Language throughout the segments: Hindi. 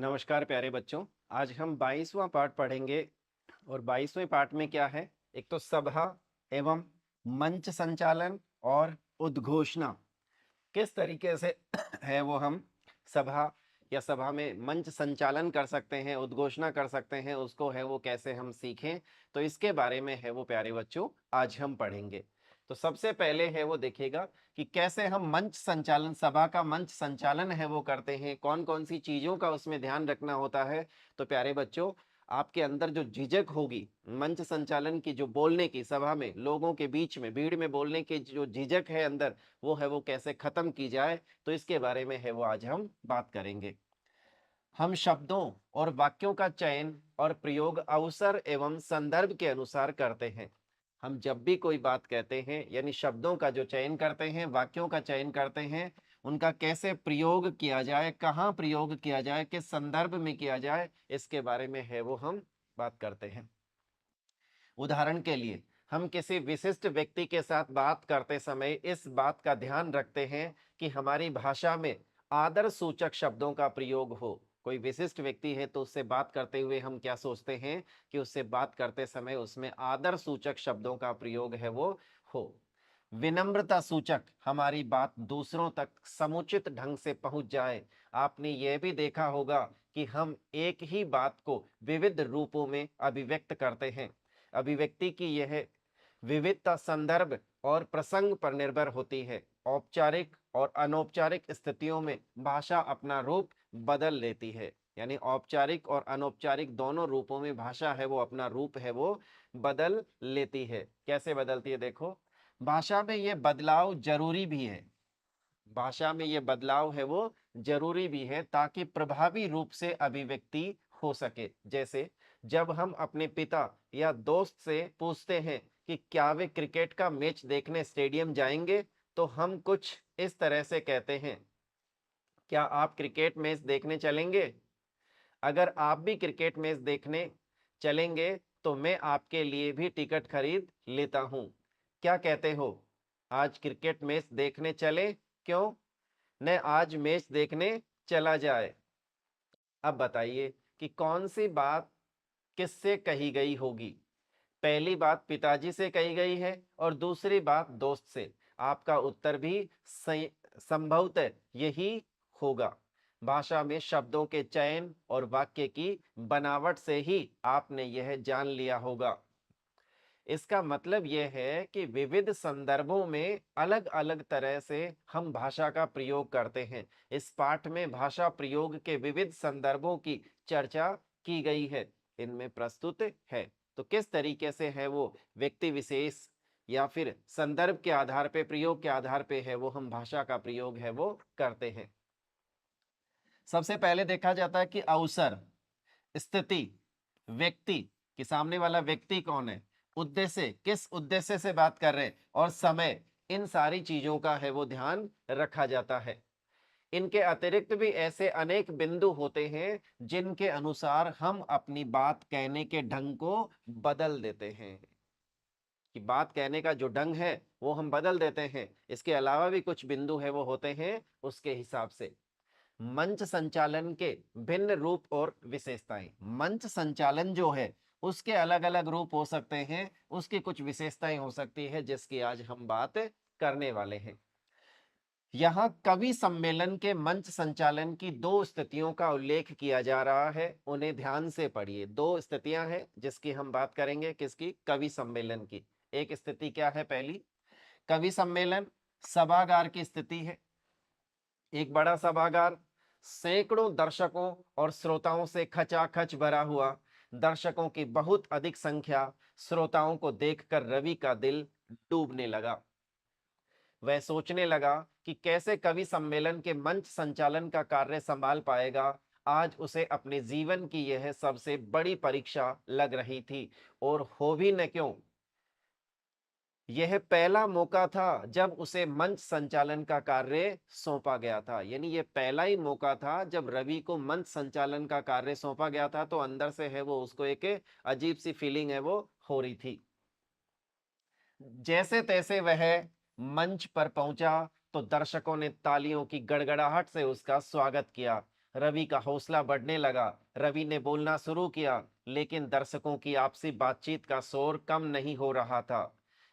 नमस्कार प्यारे बच्चों। आज हम 22वां पाठ पढ़ेंगे और 22वें पाठ में क्या है, एक तो सभा एवं मंच संचालन और उद्घोषणा किस तरीके से है वो हम सभा या सभा में मंच संचालन कर सकते हैं, उद्घोषणा कर सकते हैं, उसको है वो कैसे हम सीखें। तो इसके बारे में है वो प्यारे बच्चों आज हम पढ़ेंगे। तो सबसे पहले है वो देखिएगा कि कैसे हम मंच संचालन, सभा का मंच संचालन है वो करते हैं, कौन कौन सी चीजों का उसमें ध्यान रखना होता है। तो प्यारे बच्चों, आपके अंदर जो झिझक होगी मंच संचालन की, जो बोलने की, सभा में लोगों के बीच में भीड़ में बोलने की जो झिझक है अंदर, वो है वो कैसे खत्म की जाए, तो इसके बारे में है वो आज हम बात करेंगे। हम शब्दों और वाक्यों का चयन और प्रयोग अवसर एवं संदर्भ के अनुसार करते हैं। हम जब भी कोई बात कहते हैं यानी शब्दों का जो चयन करते हैं, वाक्यों का चयन करते हैं, उनका कैसे प्रयोग किया जाए, कहाँ प्रयोग किया जाए, किस संदर्भ में किया जाए, इसके बारे में है वो हम बात करते हैं। उदाहरण के लिए, हम किसी विशिष्ट व्यक्ति के साथ बात करते समय इस बात का ध्यान रखते हैं कि हमारी भाषा में आदर सूचक शब्दों का प्रयोग हो। कोई विशिष्ट व्यक्ति है तो उससे बात करते हुए हम क्या सोचते हैं कि उससे बात करते समय उसमें आदर सूचक शब्दों का प्रयोग है वो हो। विनम्रता सूचक, हमारी बात दूसरों तक समुचित ढंग से पहुंच जाए। आपने यह भी देखा होगा कि हम एक ही बात को विविध रूपों में अभिव्यक्त करते हैं। अभिव्यक्ति की यह विविधता संदर्भ और प्रसंग पर निर्भर होती है। औपचारिक और अनौपचारिक स्थितियों में भाषा अपना रूप बदल लेती है। यानी औपचारिक और अनौपचारिक दोनों रूपों में भाषा है वो अपना रूप है वो बदल लेती है। कैसे बदलती है देखो, भाषा में ये बदलाव जरूरी भी है। भाषा में ये बदलाव है वो जरूरी भी है ताकि प्रभावी रूप से अभिव्यक्ति हो सके। जैसे जब हम अपने पिता या दोस्त से पूछते हैं कि क्या वे क्रिकेट का मैच देखने स्टेडियम जाएंगे, तो हम कुछ इस तरह से कहते हैं, क्या आप क्रिकेट मैच देखने चलेंगे? अगर आप भी क्रिकेट मैच देखने चलेंगे तो मैं आपके लिए भी टिकट खरीद लेता हूं। क्या कहते हो, आज क्रिकेट मैच देखने चले? क्यों न आज मैच देखने चला जाए? अब बताइए कि कौन सी बात किससे कही गई होगी। पहली बात पिताजी से कही गई है और दूसरी बात दोस्त से। आपका उत्तर भी संभवतः यही होगा। भाषा में शब्दों के चयन और वाक्य की बनावट से ही आपने यह जान लिया होगा। इसका मतलब यह है कि विविध संदर्भों में अलग अलग तरह से हम भाषा का प्रयोग करते हैं। इस पाठ में भाषा प्रयोग के विविध संदर्भों की चर्चा की गई है, इनमें प्रस्तुत है। तो किस तरीके से है वो व्यक्ति विशेष या फिर संदर्भ के आधार पे, प्रयोग के आधार पे है वो हम भाषा का प्रयोग है वो करते हैं। सबसे पहले देखा जाता है कि अवसर, स्थिति, व्यक्ति कि सामने वाला व्यक्ति कौन है, उद्देश्य, किस उद्देश्य से बात कर रहे हैं, और समय, इन सारी चीजों का है वो ध्यान रखा जाता है। इनके अतिरिक्त भी ऐसे अनेक बिंदु होते हैं जिनके अनुसार हम अपनी बात कहने के ढंग को बदल देते हैं। कि बात कहने का जो ढंग है वो हम बदल देते हैं। इसके अलावा भी कुछ बिंदु है वो होते हैं उसके हिसाब से। मंच संचालन के भिन्न रूप और विशेषताएं, मंच संचालन जो है उसके अलग अलग रूप हो सकते हैं, उसकी कुछ विशेषताएं हो सकती है जिसकी आज हम बात करने वाले हैं। यहाँ कवि सम्मेलन के मंच संचालन की दो स्थितियों का उल्लेख किया जा रहा है, उन्हें ध्यान से पढ़िए। दो स्थितियां हैं जिसकी हम बात करेंगे, किसकी? कवि सम्मेलन की। एक स्थिति क्या है? पहली, कवि सम्मेलन सभागार की स्थिति है। एक बड़ा सभागार सैकड़ों दर्शकों और श्रोताओं से खचाखच भरा हुआ। दर्शकों की बहुत अधिक संख्या श्रोताओं को देखकर रवि का दिल डूबने लगा। वह सोचने लगा कि कैसे कवि सम्मेलन के मंच संचालन का कार्य संभाल पाएगा। आज उसे अपने जीवन की यह सबसे बड़ी परीक्षा लग रही थी। और हो भी न क्यों, यह पहला मौका था जब उसे मंच संचालन का कार्य सौंपा गया था। यानी यह पहला ही मौका था जब रवि को मंच संचालन का कार्य सौंपा गया था। तो अंदर से है वो उसको एक अजीब सी फीलिंग है वो हो रही थी। जैसे तैसे वह मंच पर पहुंचा तो दर्शकों ने तालियों की गड़गड़ाहट से उसका स्वागत किया। रवि का हौसला बढ़ने लगा। रवि ने बोलना शुरू किया, लेकिन दर्शकों की आपसी बातचीत का शोर कम नहीं हो रहा था।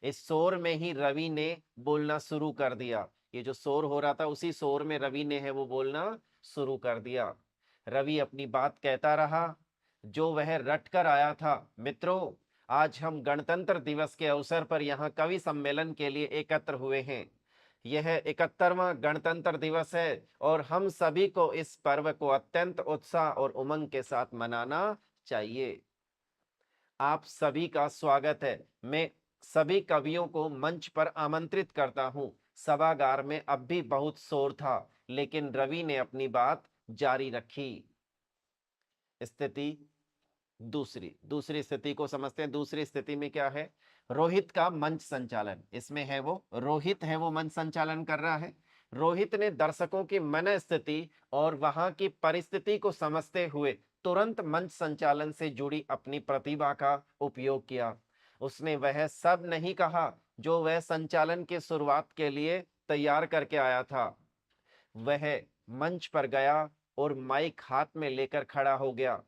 इस शोर में ही रवि ने बोलना शुरू कर दिया। ये जो शोर हो रहा था, उसी शोर में रवि ने है वो बोलना शुरू कर दिया। रवि अपनी बात कहता रहा जो वह रट कर आया था। मित्रों, आज हम गणतंत्र दिवस के अवसर पर यहाँ कवि सम्मेलन के लिए एकत्र हुए हैं। यह 71वां गणतंत्र दिवस है और हम सभी को इस पर्व को अत्यंत उत्साह और उमंग के साथ मनाना चाहिए। आप सभी का स्वागत है। मैं सभी कवियों को मंच पर आमंत्रित करता हूं। सभागार में अब भी बहुत शोर था, लेकिन रवि ने अपनी बात जारी रखी। स्थिति दूसरी स्थिति को समझते हैं। दूसरी स्थिति में क्या है? रोहित का मंच संचालन। इसमें है वो रोहित है वो मंच संचालन कर रहा है। रोहित ने दर्शकों की मन स्थिति और वहां की परिस्थिति को समझते हुए तुरंत मंच संचालन से जुड़ी अपनी प्रतिभा का उपयोग किया। उसने वह सब नहीं कहा जो वह संचालन की शुरुआत के लिए तैयार करके आया था। वह मंच पर गया और माइक हाथ में लेकर खड़ा हो गया।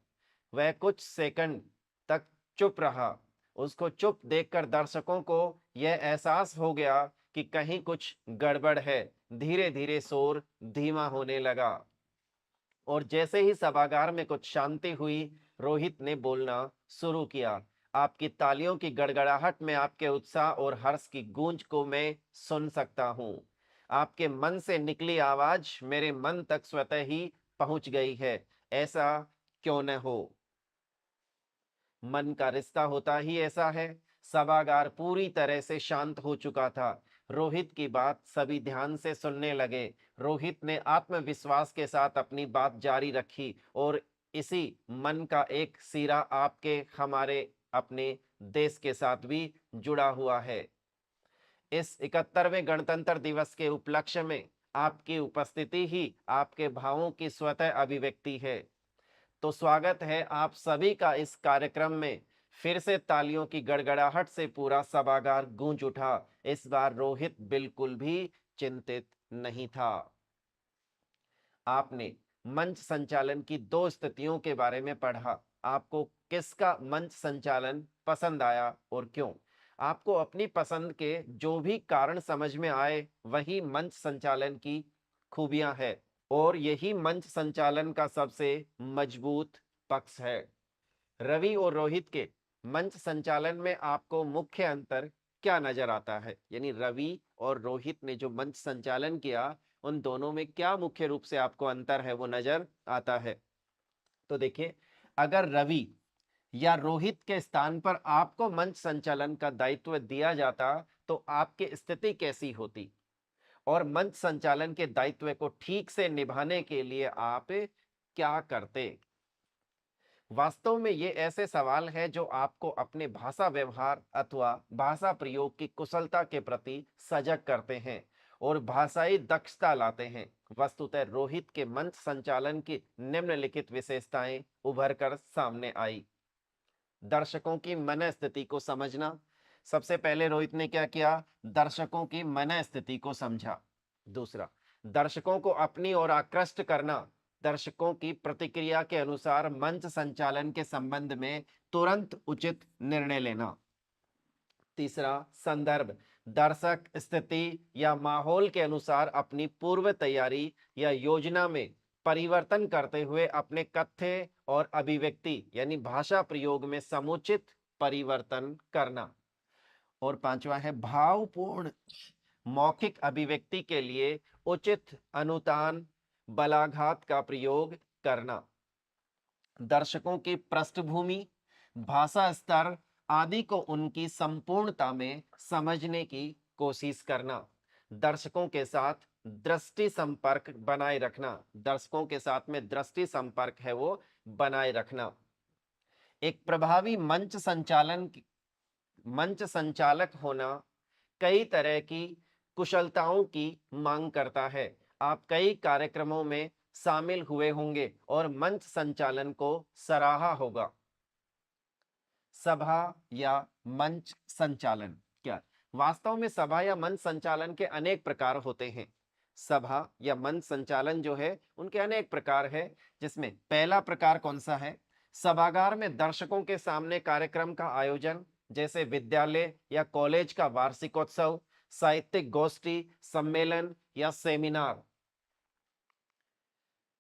वह कुछ सेकंड तक चुप रहा। उसको चुप देखकर दर्शकों को यह एहसास हो गया कि कहीं कुछ गड़बड़ है। धीरे धीरे शोर धीमा होने लगा और जैसे ही सभागार में कुछ शांति हुई, रोहित ने बोलना शुरू किया। आपकी तालियों की गड़गड़ाहट में आपके उत्साह और हर्ष की गूंज को मैं सुन सकता हूं। आपके मन से निकली आवाज मेरे मन तक स्वतः ही पहुंच गई है। ऐसा क्यों न हो? मन का रिश्ता होता ही ऐसा है। सभागार पूरी तरह से शांत हो चुका था। रोहित की बात सभी ध्यान से सुनने लगे। रोहित ने आत्मविश्वास के साथ अपनी बात जारी रखी और इसी मन का एक सिरा आपके हमारे अपने देश के साथ भी जुड़ा हुआ है। इस 71वें गणतंत्र दिवस के उपलक्ष्य में आपकी उपस्थिति ही आपके भावों की स्वतः अभिव्यक्ति है। तो स्वागत है आप सभी का इस कार्यक्रम में। फिर से तालियों की गड़गड़ाहट से पूरा सभागार गूंज उठा। इस बार रोहित बिल्कुल भी चिंतित नहीं था। आपने मंच संचालन की दो स्थितियों के बारे में पढ़ा। आपको किसका मंच संचालन पसंद आया और क्यों? आपको अपनी पसंद के जो भी कारण समझ में आए, वही मंच संचालन की खूबियां है और यही मंच संचालन का सबसे मजबूत पक्ष है। रवि और रोहित के मंच संचालन में आपको मुख्य अंतर क्या नजर आता है? यानी रवि और रोहित ने जो मंच संचालन किया, उन दोनों में क्या मुख्य रूप से आपको अंतर है वो नजर आता है? तो देखिए, अगर रवि या रोहित के स्थान पर आपको मंच संचालन का दायित्व दिया जाता तो आपकी स्थिति कैसी होती और मंच संचालन के दायित्व को ठीक से निभाने के लिए आप क्या करते? वास्तव में ये ऐसे सवाल हैं जो आपको अपने भाषा व्यवहार अथवा भाषा प्रयोग की कुशलता के प्रति सजग करते हैं और भाषाई दक्षता लाते हैं। वस्तुतः रोहित के मंच संचालन की निम्नलिखित विशेषताएं उभर कर सामने आई। दर्शकों की मन स्थिति को समझना। सबसे पहले रोहित ने क्या किया? दर्शकों की मन स्थिति को समझा। दूसरा, दर्शकों को अपनी ओर आकृष्ट करना। दर्शकों की प्रतिक्रिया के अनुसार मंच संचालन के संबंध में तुरंत उचित निर्णय लेना। तीसरा, संदर्भ। दर्शक स्थिति या माहौल के अनुसार अपनी पूर्व तैयारी या योजना में परिवर्तन करते हुए अपने कथ्य और अभिव्यक्ति यानी भाषा प्रयोग में समुचित परिवर्तन करना। और पांचवा है भावपूर्ण मौखिक अभिव्यक्ति के लिए उचित अनुतान बलाघात का प्रयोग करना। दर्शकों की पृष्ठभूमि, भाषा स्तर आदि को उनकी संपूर्णता में समझने की कोशिश करना। दर्शकों के साथ दृष्टि संपर्क बनाए रखना। दर्शकों के साथ में दृष्टि संपर्क है वो बनाए रखना। एक प्रभावी मंच संचालक होना कई तरह की कुशलताओं की मांग करता है। आप कई कार्यक्रमों में शामिल हुए होंगे और मंच संचालन को सराहा होगा। सभा या मंच संचालन क्या? वास्तव में सभा या मंच संचालन के अनेक प्रकार होते हैं। सभा या मंच संचालन जो है उनके अनेक प्रकार है, जिसमें पहला प्रकार कौन सा है? सभागार में दर्शकों के सामने कार्यक्रम का आयोजन, जैसे विद्यालय या कॉलेज का वार्षिकोत्सव, साहित्यिक गोष्ठी, सम्मेलन या सेमिनार।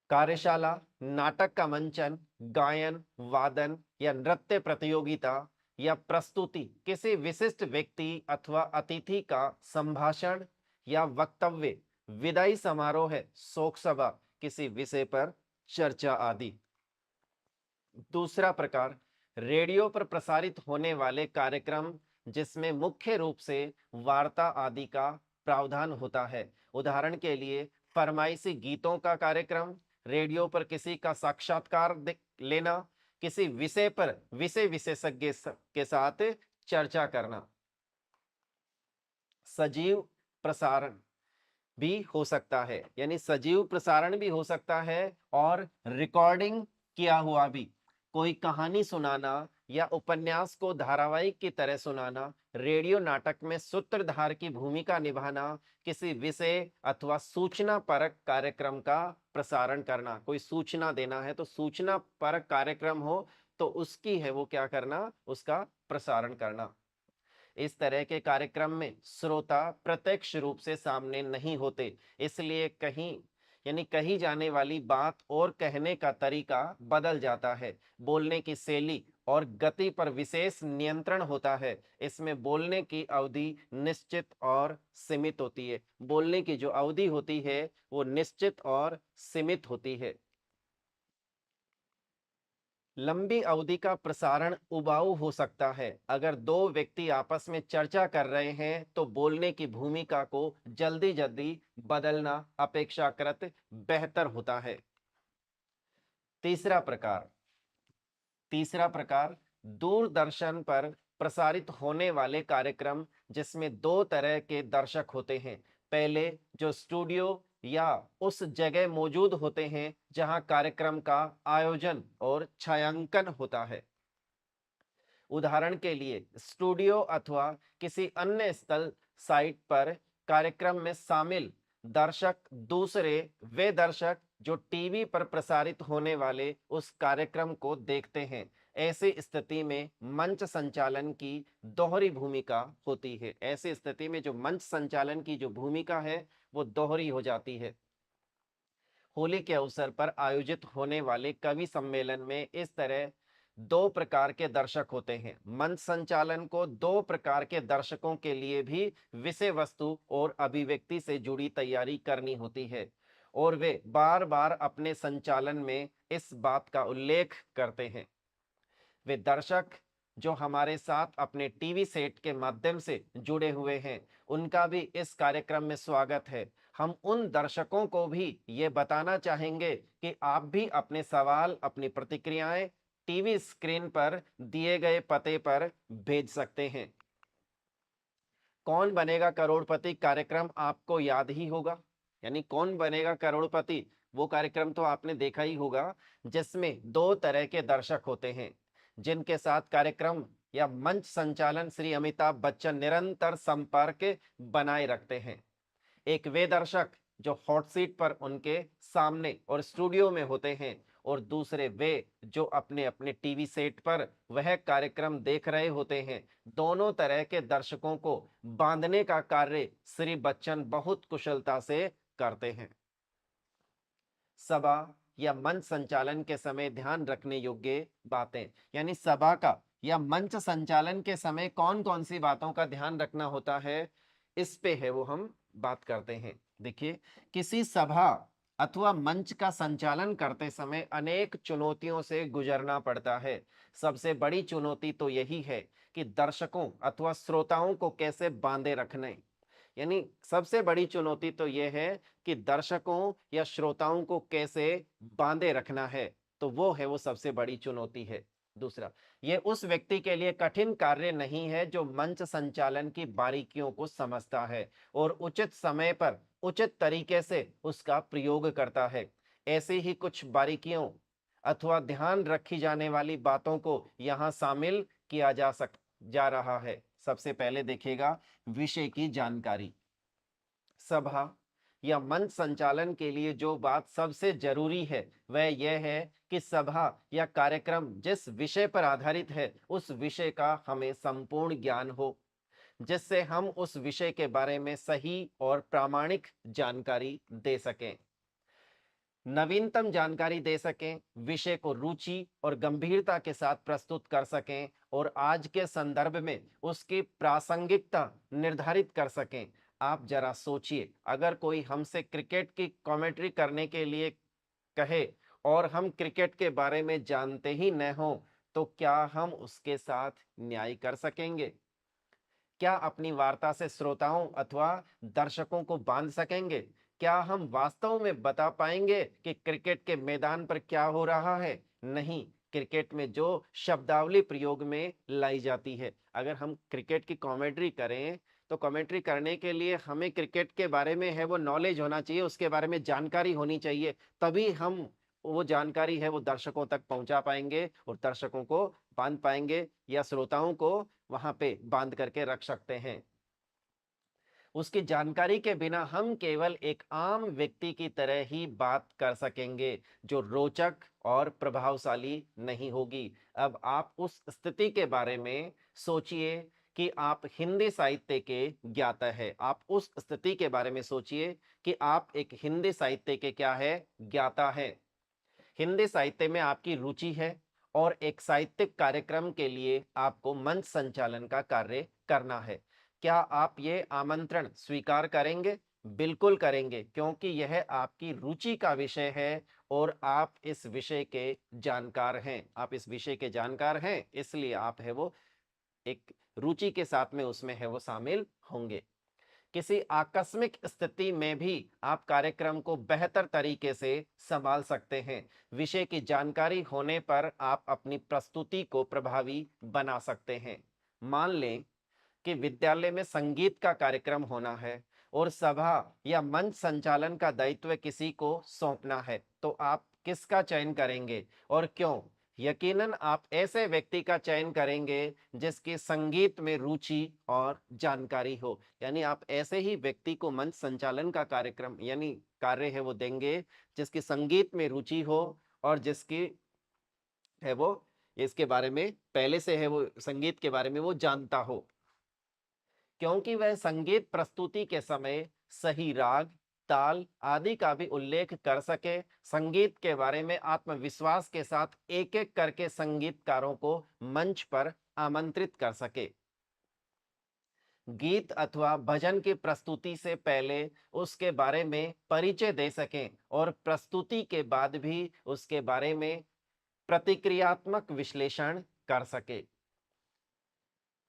कार्यशाला, नाटक का मंचन, गायन, वादन या नृत्य प्रतियोगिता या प्रस्तुति, किसी विशिष्ट व्यक्ति अथवा अतिथि का संभाषण या वक्तव्य, विदाई समारोह है, शोक सभा, किसी विषय पर चर्चा आदि। दूसरा प्रकार, रेडियो पर प्रसारित होने वाले कार्यक्रम, जिसमें मुख्य रूप से वार्ता आदि का प्रावधान होता है। उदाहरण के लिए फरमाइशी गीतों का कार्यक्रम, रेडियो पर किसी का साक्षात्कार लेना, किसी विषय पर विषय विशेषज्ञ के साथ चर्चा करना। सजीव प्रसारण भी हो सकता है, यानी सजीव प्रसारण भी हो सकता है और रिकॉर्डिंग किया हुआ भी। कोई कहानी सुनाना या उपन्यास को धारावाहिक की तरह सुनाना, रेडियो नाटक में सूत्रधार की भूमिका निभाना, किसी विषय अथवा सूचना परक कार्यक्रम का प्रसारण करना। कोई सूचना देना है तो सूचना परक कार्यक्रम हो तो उसकी है वो क्या करना, उसका प्रसारण करना। इस तरह के कार्यक्रम में श्रोता प्रत्यक्ष रूप से सामने नहीं होते, इसलिए कहीं यानी कही जाने वाली बात और कहने का तरीका बदल जाता है। बोलने की शैली और गति पर विशेष नियंत्रण होता है। इसमें बोलने की अवधि निश्चित और सीमित होती है। बोलने की जो अवधि होती है वो निश्चित और सीमित होती है। लंबी अवधि का प्रसारण उबाऊ हो सकता है। अगर दो व्यक्ति आपस में चर्चा कर रहे हैं तो बोलने की भूमिका को जल्दी जल्दी बदलना अपेक्षाकृत बेहतर होता है। तीसरा प्रकार दूरदर्शन पर प्रसारित होने वाले कार्यक्रम, जिसमें दो तरह के दर्शक होते हैं। पहले, जो स्टूडियो या उस जगह मौजूद होते हैं जहां कार्यक्रम का आयोजन और छायांकन होता है। उदाहरण के लिए स्टूडियो अथवा किसी अन्य स्थल साइट पर कार्यक्रम में शामिल दर्शक दूसरे वे दर्शक जो टीवी पर प्रसारित होने वाले उस कार्यक्रम को देखते हैं। ऐसी स्थिति में मंच संचालन की दोहरी भूमिका होती है। ऐसी स्थिति में जो मंच संचालन की जो भूमिका है वो दोहरी हो जाती है। होली के अवसर पर आयोजित होने वाले कवि सम्मेलन में इस तरह दो प्रकार के दर्शक होते हैं। मंच संचालन को दो प्रकार के दर्शकों के लिए भी विषय वस्तु और अभिव्यक्ति से जुड़ी तैयारी करनी होती है और वे बार बार अपने संचालन में इस बात का उल्लेख करते हैं। वे दर्शक जो हमारे साथ अपने टीवी सेट के माध्यम से जुड़े हुए हैं, उनका भी इस कार्यक्रम में स्वागत है। हम उन दर्शकों को भी ये बताना चाहेंगे कि आप भी अपने सवाल, अपनी प्रतिक्रियाएं टीवी स्क्रीन पर दिए गए पते पर भेज सकते हैं। कौन बनेगा करोड़पति कार्यक्रम आपको याद ही होगा, यानी कौन बनेगा करोड़पति वो कार्यक्रम तो आपने देखा ही होगा, जिसमें दो तरह के दर्शक होते हैं जिनके साथ कार्यक्रम या मंच संचालन श्री अमिताभ बच्चन निरंतर संपर्क बनाए रखते हैं। एक वे दर्शक जो हॉट सीट पर उनके सामने और स्टूडियो में होते हैं और दूसरे वे जो अपने अपने टीवी सेट पर वह कार्यक्रम देख रहे होते हैं। दोनों तरह के दर्शकों को बांधने का कार्य श्री बच्चन बहुत कुशलता से करते हैं। सभा या मंच संचालन के समय ध्यान रखने योग्य बातें, यानी सभा का या मंच संचालन के समय कौन कौन सी बातों का ध्यान रखना होता है, इस पे है वो हम बात करते हैं। देखिए, किसी सभा अथवा मंच का संचालन करते समय अनेक चुनौतियों से गुजरना पड़ता है। सबसे बड़ी चुनौती तो यही है कि दर्शकों अथवा श्रोताओं को कैसे बांधे रखने, यानी सबसे बड़ी चुनौती तो यह है कि दर्शकों या श्रोताओं को कैसे बांधे रखना है, तो वो सबसे बड़ी चुनौती है। दूसरा, ये उस व्यक्ति के लिए कठिन कार्य नहीं है जो मंच संचालन की बारीकियों को समझता है और उचित समय पर उचित तरीके से उसका प्रयोग करता है। ऐसे ही कुछ बारीकियों अथवा ध्यान रखी जाने वाली बातों को यहाँ शामिल किया जा रहा है। सबसे पहले देखिएगा विषय की जानकारी। सभा या मंच संचालन के लिए जो बात सबसे जरूरी है वह यह है कि सभा या कार्यक्रम जिस विषय पर आधारित है उस विषय का हमें संपूर्ण ज्ञान हो, जिससे हम उस विषय के बारे में सही और प्रामाणिक जानकारी दे सकें, नवीनतम जानकारी दे सकें, विषय को रुचि और गंभीरता के साथ प्रस्तुत कर सकें और आज के संदर्भ में उसकी प्रासंगिकता निर्धारित कर सकें। आप जरा सोचिए, अगर कोई हमसे क्रिकेट की कमेंट्री करने के लिए कहे और हम क्रिकेट के बारे में जानते ही न हो, तो क्या हम उसके साथ न्याय कर सकेंगे? क्या अपनी वार्ता से श्रोताओं अथवा दर्शकों को बांध सकेंगे? क्या हम वास्तव में बता पाएंगे कि क्रिकेट के मैदान पर क्या हो रहा है? नहीं, क्रिकेट में जो शब्दावली प्रयोग में लाई जाती है, अगर हम क्रिकेट की कमेंट्री करें तो कमेंट्री करने के लिए हमें क्रिकेट के बारे में है वो नॉलेज होना चाहिए, उसके बारे में जानकारी होनी चाहिए, तभी हम वो जानकारी है वो दर्शकों तक पहुंचा पाएंगे और दर्शकों को बांध पाएंगे या श्रोताओं को वहां पे बांध करके रख सकते हैं। उसकी जानकारी के बिना हम केवल एक आम व्यक्ति की तरह ही बात कर सकेंगे, जो रोचक और प्रभावशाली नहीं होगी। अब आप उस स्थिति के बारे में सोचिए कि आप हिंदी साहित्य के ज्ञाता है। आप उस स्थिति के बारे में सोचिए कि आप एक हिंदी साहित्य के क्या है, ज्ञाता है। हिंदी साहित्य में आपकी रुचि है और एक साहित्यिक कार्यक्रम के लिए आपको मंच संचालन का कार्य करना है। क्या आप ये आमंत्रण स्वीकार करेंगे? बिल्कुल करेंगे, क्योंकि यह आपकी रुचि का विषय है और आप इस विषय के जानकार हैं। आप इस विषय के जानकार हैं, इसलिए आप है वो एक रुचि के साथ में उसमें है वो शामिल होंगे। किसी आकस्मिक स्थिति में भी आप कार्यक्रम को बेहतर तरीके से संभाल सकते हैं। विषय की जानकारी होने पर आप अपनी प्रस्तुति को प्रभावी बना सकते हैं। मान लें कि विद्यालय में संगीत का कार्यक्रम होना है और सभा या मंच संचालन का दायित्व किसी को सौंपना है, तो आप किसका चयन करेंगे और क्यों? यकीनन आप ऐसे व्यक्ति का चयन करेंगे जिसकी संगीत में रुचि और जानकारी हो। यानी आप ऐसे ही व्यक्ति को मंच संचालन का कार्यक्रम यानी कार्य है वो देंगे जिसकी संगीत में रुचि हो और जिसकी है वो इसके बारे में पहले से है वो संगीत के बारे में वो जानता हो, क्योंकि वह संगीत प्रस्तुति के समय सही राग, ताल आदि का भी उल्लेख कर सके, संगीत के बारे में आत्मविश्वास के साथ एक एक करके संगीतकारों को मंच पर आमंत्रित कर सके, गीत अथवा भजन की प्रस्तुति से पहले उसके बारे में परिचय दे सकें और प्रस्तुति के बाद भी उसके बारे में प्रतिक्रियात्मक विश्लेषण कर सके।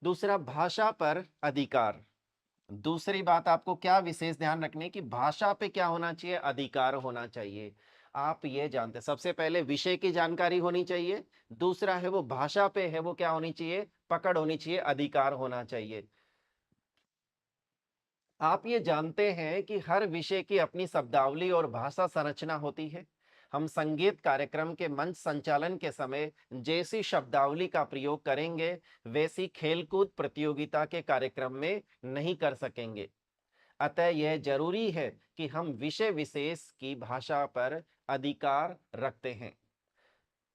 दूसरा, भाषा पर अधिकार। दूसरी बात आपको क्या विशेष ध्यान रखनी है कि भाषा पे क्या होना चाहिए, अधिकार होना चाहिए। आप ये जानते, सबसे पहले विषय की जानकारी होनी चाहिए, दूसरा है वो भाषा पे है वो क्या होनी चाहिए, पकड़ होनी चाहिए, अधिकार होना चाहिए। आप ये जानते हैं कि हर विषय की अपनी शब्दावली और भाषा संरचना होती है। हम संगीत कार्यक्रम के मंच संचालन के समय जैसी शब्दावली का प्रयोग करेंगे वैसी खेलकूद प्रतियोगिता के कार्यक्रम में नहीं कर सकेंगे। अतः यह जरूरी है कि हम विषय विशेष की भाषा पर अधिकार रखते हैं।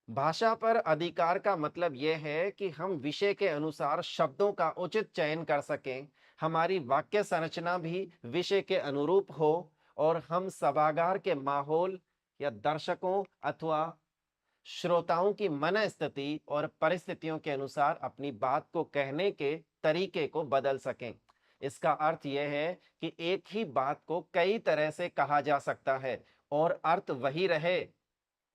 भाषा पर अधिकार का मतलब यह है कि हम विषय के अनुसार शब्दों का उचित चयन कर सकें, हमारी वाक्य संरचना भी विषय के अनुरूप हो और हम सभागार के माहौल या दर्शकों अथवा श्रोताओं की मन स्थिति और परिस्थितियों के अनुसार अपनी बात को कहने के तरीके को बदल सकें। इसका अर्थ यह है कि एक ही बात को कई तरह से कहा जा सकता है और अर्थ वही रहे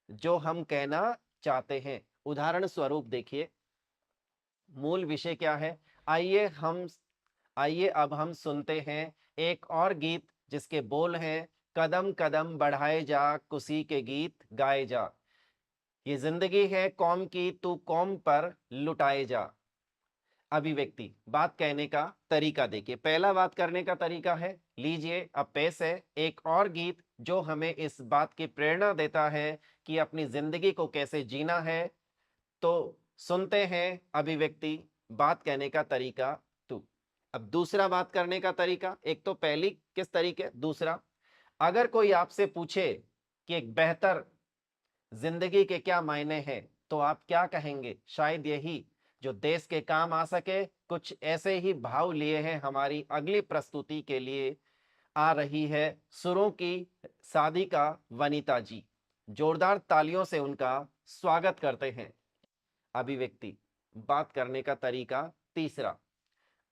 जो हम कहना चाहते हैं। उदाहरण स्वरूप देखिए, मूल विषय क्या है, आइए अब हम सुनते हैं एक और गीत जिसके बोल हैं, कदम कदम बढ़ाए जा, खुशी के गीत गाए जा, ये जिंदगी है कौम की, तू कौम पर लुटाए जा। अभिव्यक्ति, बात कहने का तरीका देखिए, पहला बात करने का तरीका है, लीजिए अब पेश है एक और गीत जो हमें इस बात की प्रेरणा देता है कि अपनी जिंदगी को कैसे जीना है। तो सुनते हैं अभिव्यक्ति, बात कहने का तरीका तू। अब दूसरा बात करने का तरीका, एक तो पहली किस तरीके, दूसरा अगर कोई आपसे पूछे कि एक बेहतर जिंदगी के क्या मायने हैं, तो आप क्या कहेंगे? शायद यही जो देश के काम आ सके। कुछ ऐसे ही भाव लिए हैं हमारी अगली प्रस्तुति के लिए। आ रही है सुरों की साधिका वनिता जी। जोरदार तालियों से उनका स्वागत करते हैं। अभिव्यक्ति, बात करने का तरीका तीसरा।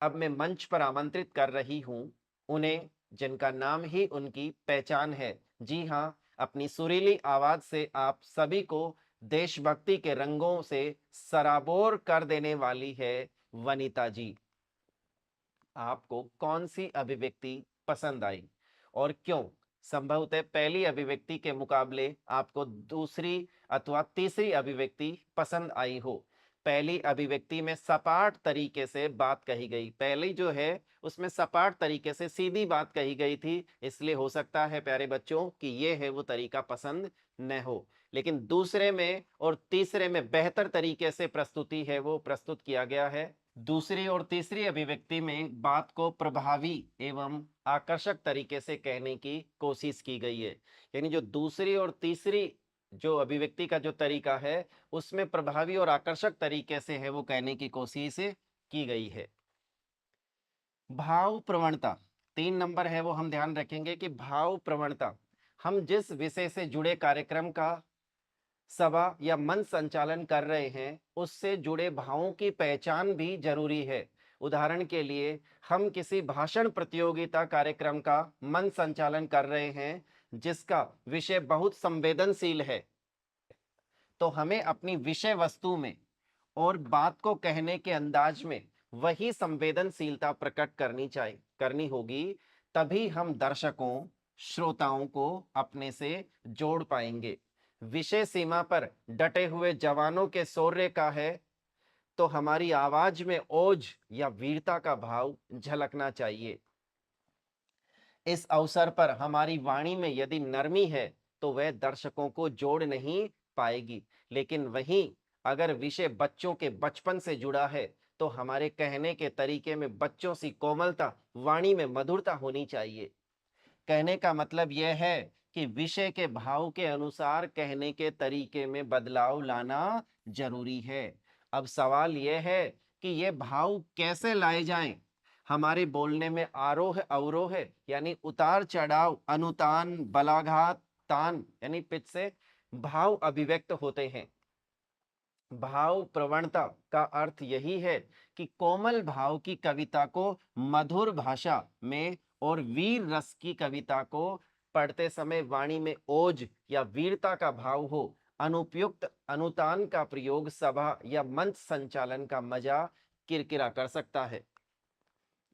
अब मैं मंच पर आमंत्रित कर रही हूं उन्हें जिनका नाम ही उनकी पहचान है। जी हां, अपनी सुरीली आवाज से आप सभी को देशभक्ति के रंगों से सराबोर कर देने वाली है वनिता जी। आपको कौन सी अभिव्यक्ति पसंद आई और क्यों? संभवतः पहली अभिव्यक्ति के मुकाबले आपको दूसरी अथवा तीसरी अभिव्यक्ति पसंद आई हो। पहली अभिव्यक्ति में सपाट तरीके से बात कही गई, पहली जो है उसमें सपाट तरीके से सीधी बात कही गई थी, इसलिए हो सकता है प्यारे बच्चों कि ये है वो तरीका पसंद न हो। लेकिन दूसरे में और तीसरे में बेहतर तरीके से प्रस्तुति है वो प्रस्तुत किया गया है। दूसरी और तीसरी अभिव्यक्ति में बात को प्रभावी एवं आकर्षक तरीके से कहने की कोशिश की गई है। यानी जो दूसरी और तीसरी जो अभिव्यक्ति का जो तरीका है उसमें प्रभावी और आकर्षक तरीके से है वो कहने की कोशिश की गई है। भाव प्रवणता 3 नंबर है वो हम ध्यान रखेंगे कि भाव प्रवणता, हम जिस विषय से जुड़े कार्यक्रम का सभा या मंच संचालन कर रहे हैं उससे जुड़े भावों की पहचान भी जरूरी है। उदाहरण के लिए हम किसी भाषण प्रतियोगिता कार्यक्रम का मंच संचालन कर रहे हैं जिसका विषय बहुत संवेदनशील है, तो हमें अपनी विषय वस्तु में और बात को कहने के अंदाज में वही संवेदनशीलता प्रकट करनी होगी। तभी हम दर्शकों श्रोताओं को अपने से जोड़ पाएंगे। विषय सीमा पर डटे हुए जवानों के शौर्य का है तो हमारी आवाज में ओज या वीरता का भाव झलकना चाहिए। इस अवसर पर हमारी वाणी में यदि नरमी है तो वह दर्शकों को जोड़ नहीं पाएगी, लेकिन वहीं अगर विषय बच्चों के बचपन से जुड़ा है तो हमारे कहने के तरीके में बच्चों सी कोमलता, वाणी में मधुरता होनी चाहिए। कहने का मतलब यह है कि विषय के भाव के अनुसार कहने के तरीके में बदलाव लाना जरूरी है। अब सवाल यह है कि ये भाव कैसे लाए जाएं? हमारे बोलने में आरोह अवरोह यानी उतार चढ़ाव, अनुतान, बलाघात, तान यानी पिच से भाव अभिव्यक्त होते हैं। भाव प्रवणता का अर्थ यही है कि कोमल भाव की कविता को मधुर भाषा में और वीर रस की कविता को पढ़ते समय वाणी में ओज या वीरता का भाव हो। अनुपयुक्त अनुतान का प्रयोग सभा या मंच संचालन का मजा किरकिरा कर सकता है।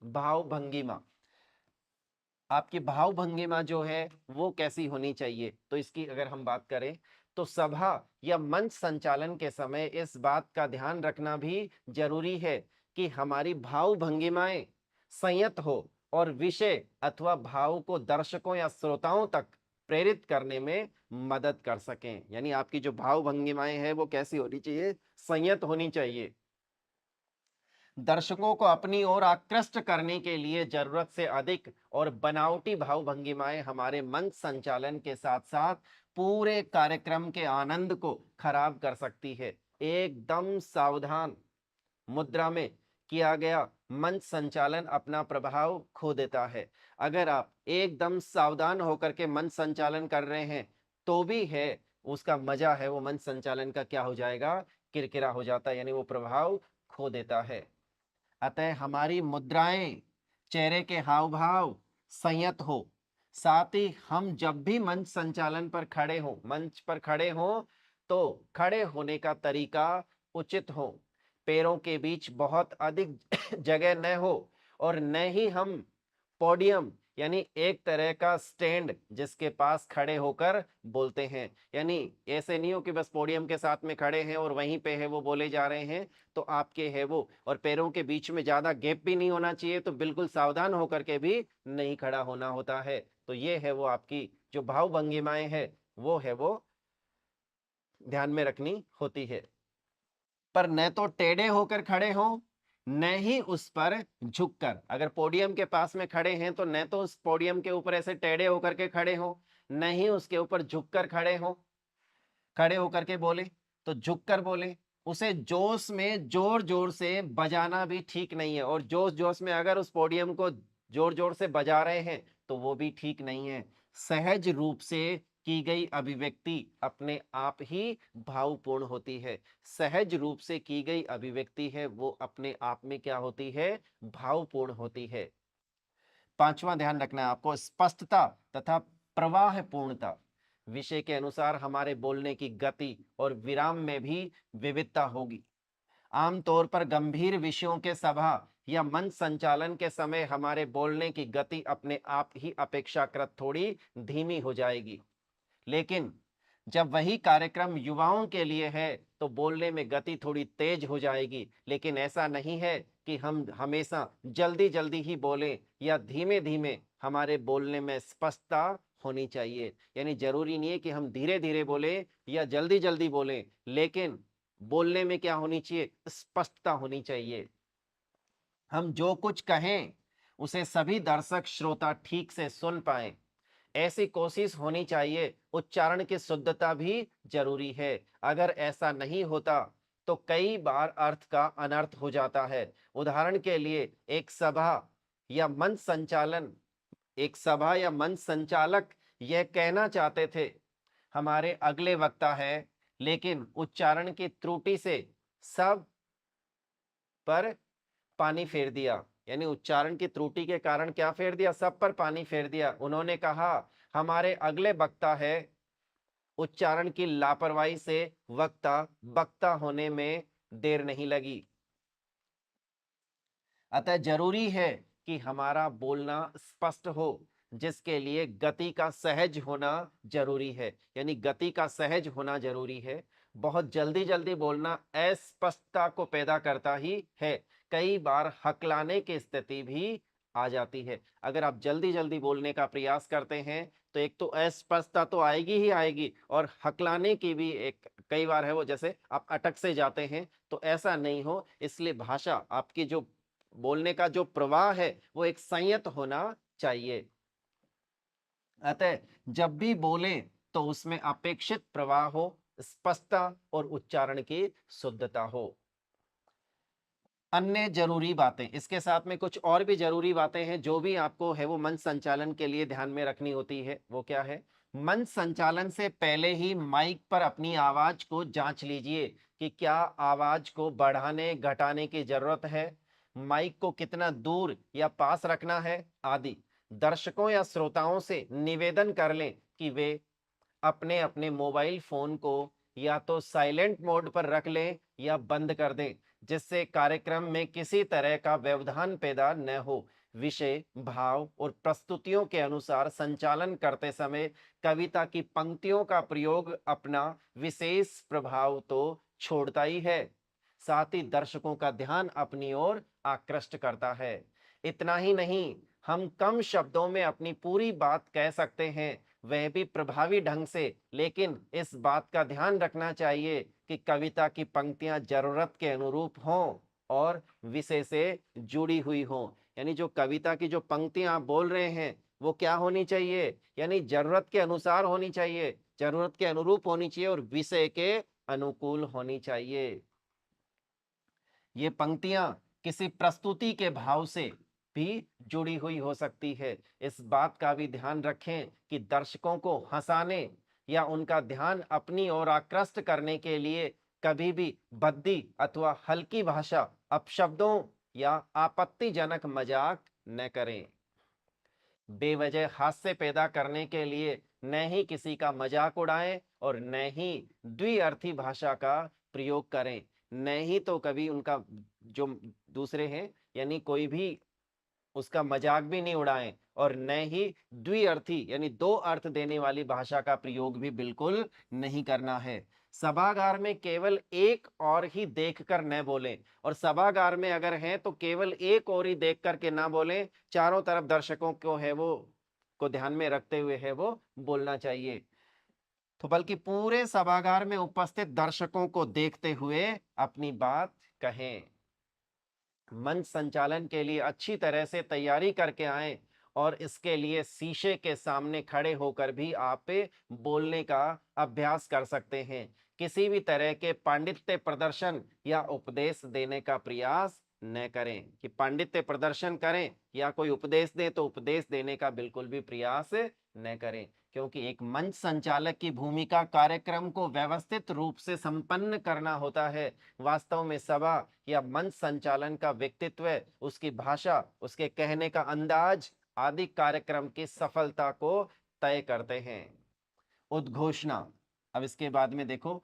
भाव भंगिमा, आपकी भाव भंगिमा जो है वो कैसी होनी चाहिए? तो इसकी अगर हम बात करें तो सभा या मंच संचालन के समय इस बात का ध्यान रखना भी जरूरी है कि हमारी भाव भंगिमाएं संयत हो और विषय अथवा भाव को दर्शकों या श्रोताओं तक प्रेरित करने में मदद कर सकें। यानी आपकी जो भाव भंगिमाएं हैं वो कैसी होनी चाहिए? संयत होनी चाहिए। दर्शकों को अपनी ओर आकृष्ट करने के लिए जरूरत से अधिक और बनावटी भाव भंगिमाएं हमारे मंच संचालन के साथ साथ पूरे कार्यक्रम के आनंद को खराब कर सकती है। एकदम सावधान मुद्रा में किया गया मंच संचालन अपना प्रभाव खो देता है। अगर आप एकदम सावधान होकर के मंच संचालन कर रहे हैं तो भी है उसका मजा है वो मंच संचालन का क्या हो जाएगा? किरकिरा हो जाता है, यानी वो प्रभाव खो देता है। अतः हमारी मुद्राएं, चेहरे के हाव भाव संयत हो। साथ ही हम जब भी मंच संचालन पर खड़े हो, मंच पर खड़े हो तो खड़े होने का तरीका उचित हो। पैरों के बीच बहुत अधिक जगह न हो और न ही हम पोडियम यानी एक तरह का स्टैंड जिसके पास खड़े होकर बोलते हैं। यानी ऐसे नहीं हो कि बस पोडियम के साथ में खड़े हैं और वहीं पे है वो बोले जा रहे हैं, तो आपके है वो, और पैरों के बीच में ज्यादा गैप भी नहीं होना चाहिए, तो बिल्कुल सावधान होकर के भी नहीं खड़ा होना होता है। तो ये है वो आपकी जो भाव भंगिमाएं है वो है वो ध्यान में रखनी होती है। पर न तो टेढ़े होकर खड़े हो न ही उस पर झुककर। अगर पोडियम के पास में खड़े हैं तो न तो उस पोडियम के ऊपर ऐसे टेढ़े होकर के खड़े हो, न ही उसके ऊपर झुककर खड़े हो। खड़े होकर के बोले तो झुककर बोले। उसे जोश में जोर जोर से बजाना भी ठीक नहीं है, और जोश जोश में अगर उस पोडियम को जोर जोर से बजा रहे हैं तो वो भी ठीक नहीं है। सहज रूप से की गई अभिव्यक्ति अपने आप ही भावपूर्ण होती है। सहज रूप से की गई अभिव्यक्ति है वो अपने आप में क्या होती है, भावपूर्ण होती है। पांचवा ध्यान रखना है आपको, स्पष्टता तथा प्रवाह पूर्णता। विषय के अनुसार हमारे बोलने की गति और विराम में भी विविधता होगी। आमतौर पर गंभीर विषयों के सभा या मंच संचालन के समय हमारे बोलने की गति अपने आप ही अपेक्षाकृत थोड़ी धीमी हो जाएगी, लेकिन जब वही कार्यक्रम युवाओं के लिए है तो बोलने में गति थोड़ी तेज हो जाएगी। लेकिन ऐसा नहीं है कि हम हमेशा जल्दी जल्दी ही बोलें या धीमे धीमे। हमारे बोलने में स्पष्टता होनी चाहिए, यानी जरूरी नहीं है कि हम धीरे धीरे बोले या जल्दी जल्दी बोलें, लेकिन बोलने में क्या होनी चाहिए, स्पष्टता होनी चाहिए। हम जो कुछ कहें उसे सभी दर्शक श्रोता ठीक से सुन पाएं, ऐसी कोशिश होनी चाहिए। उच्चारण की शुद्धता भी जरूरी है। अगर ऐसा नहीं होता तो कई बार अर्थ का अनर्थ हो जाता है। उदाहरण के लिए एक सभा या मंच संचालक यह कहना चाहते थे, हमारे अगले वक्ता है, लेकिन उच्चारण की त्रुटि से सब पर पानी फेर दिया। यानी उच्चारण की त्रुटि के कारण क्या फेर दिया, सब पर पानी फेर दिया। उन्होंने कहा हमारे अगले वक्ता है, उच्चारण की लापरवाही से वक्ता होने में देर नहीं लगी। अतः जरूरी है कि हमारा बोलना स्पष्ट हो, जिसके लिए गति का सहज होना जरूरी है। यानी गति का सहज होना जरूरी है। बहुत जल्दी जल्दी बोलना अस्पष्टता को पैदा करता ही है। कई बार हकलाने की स्थिति भी आ जाती है। अगर आप जल्दी जल्दी बोलने का प्रयास करते हैं तो एक तो अस्पष्टता तो आएगी ही आएगी, और हकलाने की भी एक कई बार है वो, जैसे आप अटक से जाते हैं। तो ऐसा नहीं हो, इसलिए भाषा आपकी जो बोलने का जो प्रवाह है वो एक संयत होना चाहिए। अतः जब भी बोलें तो उसमें अपेक्षित प्रवाह हो, स्पष्टता और उच्चारण की शुद्धता हो। अन्य जरूरी बातें, इसके साथ में कुछ और भी जरूरी बातें हैं जो भी आपको है वो मंच संचालन के लिए ध्यान में रखनी होती है। वो क्या है, मंच संचालन से पहले ही माइक पर अपनी आवाज को जांच लीजिए कि क्या आवाज को बढ़ाने घटाने की जरूरत है, माइक को कितना दूर या पास रखना है आदि। दर्शकों या श्रोताओं से निवेदन कर लें कि वे अपने अपने मोबाइल फोन को या तो साइलेंट मोड पर रख लें या बंद कर दें, जिससे कार्यक्रम में किसी तरह का व्यवधान पैदा न हो। विषय, भाव और प्रस्तुतियों के अनुसार संचालन करते समय कविता की पंक्तियों का प्रयोग अपना विशेष प्रभाव तो छोड़ता ही है, साथ ही दर्शकों का ध्यान अपनी ओर आकृष्ट करता है। इतना ही नहीं, हम कम शब्दों में अपनी पूरी बात कह सकते हैं, वह भी प्रभावी ढंग से। लेकिन इस बात का ध्यान रखना चाहिए कि कविता की पंक्तियां जरूरत के अनुरूप हों और विषय से जुड़ी हुई हों। यानी जो कविता की जो पंक्तियां आप बोल रहे हैं वो क्या होनी चाहिए, यानी जरूरत के अनुसार होनी चाहिए, जरूरत के अनुरूप होनी चाहिए और विषय के अनुकूल होनी चाहिए। ये पंक्तियां किसी प्रस्तुति के भाव से भी जुड़ी हुई हो सकती है। इस बात का भी ध्यान रखें कि दर्शकों को हंसाने या उनका ध्यान अपनी ओर आकृष्ट करने के लिए कभी भी भद्दी अथवा हल्की भाषा, अपशब्दों या आपत्तिजनक मजाक न करें। बेवजह हास्य पैदा करने के लिए न ही किसी का मजाक उड़ाएं और न ही द्विअर्थी भाषा का प्रयोग करें। न ही तो कभी उनका जो दूसरे हैं यानी कोई भी उसका मजाक भी नहीं उड़ाएं, और न ही द्विअर्थी यानी दो अर्थ देने वाली भाषा का प्रयोग भी बिल्कुल नहीं करना है। सभागार में केवल एक और ही देखकर न बोलें, और सभागार में अगर हैं तो केवल एक और ही देख करके ना बोलें, चारों तरफ दर्शकों को है वो को ध्यान में रखते हुए है वो बोलना चाहिए। तो बल्कि पूरे सभागार में उपस्थित दर्शकों को देखते हुए अपनी बात कहें। मंच संचालन के लिए अच्छी तरह से तैयारी करके आए और इसके लिए शीशे के सामने खड़े होकर भी आप बोलने का अभ्यास कर सकते हैं। किसी भी तरह के पांडित्य प्रदर्शन या उपदेश देने का प्रयास न करें कि पांडित्य प्रदर्शन करें या कोई उपदेश दे तो उपदेश देने का बिल्कुल भी प्रयास न करें, क्योंकि एक मंच संचालक की भूमिका कार्यक्रम को व्यवस्थित रूप से संपन्न करना होता है। वास्तव में सभा या मंच संचालन का व्यक्तित्व, उसकी भाषा, उसके कहने का अंदाज आदि कार्यक्रम की सफलता को तय करते हैं। उद्घोषणा, अब इसके बाद में देखो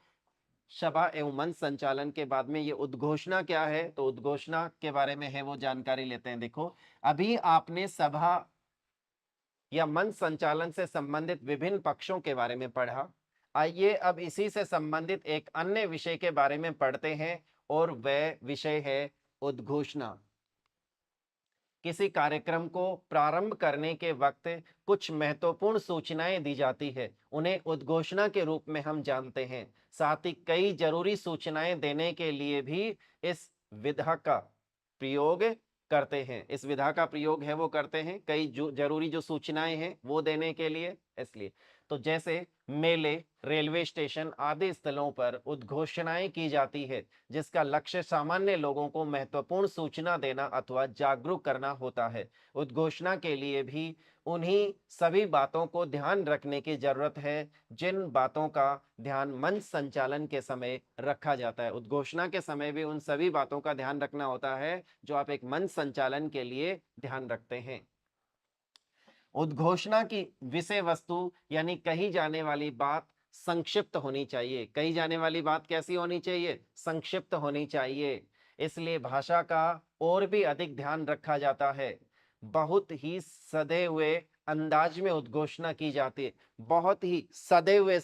सभा एवं मंच संचालन के बाद में ये उद्घोषणा क्या है, तो उद्घोषणा के बारे में है वो जानकारी लेते हैं। देखो अभी आपने सभा या मंच संचालन से संबंधित विभिन्न पक्षों के बारे में पढ़ा। आइए अब इसी से संबंधित एक अन्य विषय के बारे में पढ़ते हैं और वह विषय है उद्घोषणा। किसी कार्यक्रम को प्रारंभ करने के वक्त कुछ महत्वपूर्ण सूचनाएं दी जाती है, उन्हें उद्घोषणा के रूप में हम जानते हैं। साथ ही कई जरूरी सूचनाएं देने के लिए भी इस विधा का प्रयोग करते हैं। इस विधा का प्रयोग है वो करते हैं कई जरूरी जो सूचनाएं हैं वो देने के लिए। इसलिए तो जैसे मेले, रेलवे स्टेशन आदि स्थलों पर उद्घोषणाएं की जाती है, जिसका लक्ष्य सामान्य लोगों को महत्वपूर्ण सूचना देना अथवा जागरूक करना होता है। उद्घोषणा के लिए भी उन्हीं सभी बातों को ध्यान रखने की जरूरत है जिन बातों का ध्यान मंच संचालन के समय रखा जाता है। उद्घोषणा के समय भी उन सभी बातों का ध्यान रखना होता है जो आप एक मंच संचालन के लिए ध्यान रखते हैं। उद्घोषणा की विषय वस्तु यानी कही जाने वाली बात संक्षिप्त होनी चाहिए। कही जाने वाली बात कैसी होनी चाहिए? संक्षिप्त होनी चाहिए। इसलिए भाषा का और भी अधिक ध्यान रखा जाता है। बहुत ही सधे हुए अंदाज में उद्घोषणा की जाती है। बहुत ही सधे हुए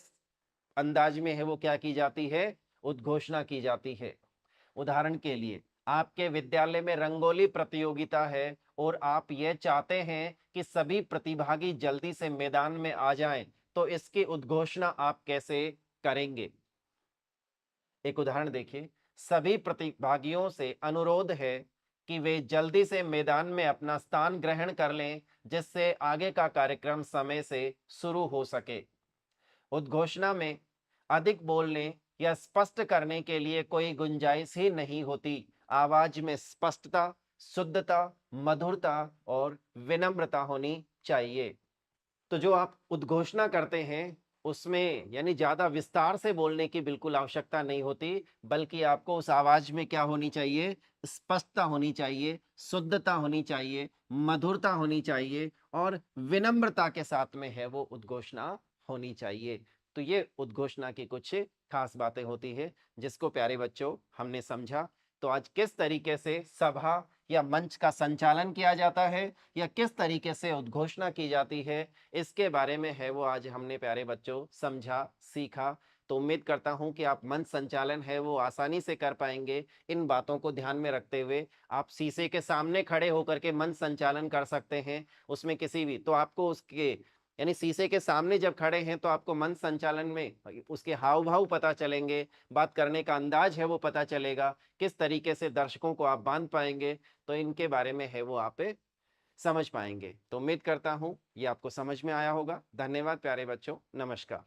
अंदाज में है वो क्या की जाती है? उद्घोषणा की जाती है। उदाहरण के लिए आपके विद्यालय में रंगोली प्रतियोगिता है और आप ये चाहते हैं कि सभी प्रतिभागी जल्दी से मैदान में आ जाएं, तो इसकी उद्घोषणा आप कैसे करेंगे? एक उदाहरण देखिए, सभी प्रतिभागियों से अनुरोध है कि वे जल्दी से मैदान में अपना स्थान ग्रहण कर लें, जिससे आगे का कार्यक्रम समय से शुरू हो सके। उद्घोषणा में अधिक बोलने या स्पष्ट करने के लिए कोई गुंजाइश ही नहीं होती। आवाज में स्पष्टता, शुद्धता, मधुरता और विनम्रता होनी चाहिए। तो जो आप उद्घोषणा करते हैं उसमें यानी ज्यादा विस्तार से बोलने की बिल्कुल आवश्यकता नहीं होती, बल्कि आपको उस आवाज में क्या होनी चाहिए? स्पष्टता होनी चाहिए, शुद्धता होनी चाहिए, मधुरता होनी चाहिए और विनम्रता के साथ में है वो उद्घोषणा होनी चाहिए। तो ये उद्घोषणा की कुछ खास बातें होती है जिसको प्यारे बच्चों हमने समझा। तो आज किस तरीके से सभा या मंच का संचालन किया जाता है या किस तरीके से उद्घोषणा की जाती है, इसके बारे में है वो आज हमने प्यारे बच्चों समझा, सीखा। तो उम्मीद करता हूं कि आप मंच संचालन है वो आसानी से कर पाएंगे। इन बातों को ध्यान में रखते हुए आप शीशे के सामने खड़े होकर के मंच संचालन कर सकते हैं। उसमें किसी भी तो आपको उसके यानी शीशे के सामने जब खड़े हैं तो आपको मंच संचालन में उसके हाव भाव पता चलेंगे, बात करने का अंदाज है वो पता चलेगा, किस तरीके से दर्शकों को आप बांध पाएंगे, तो इनके बारे में है वो आप समझ पाएंगे। तो उम्मीद करता हूं ये आपको समझ में आया होगा। धन्यवाद प्यारे बच्चों, नमस्कार।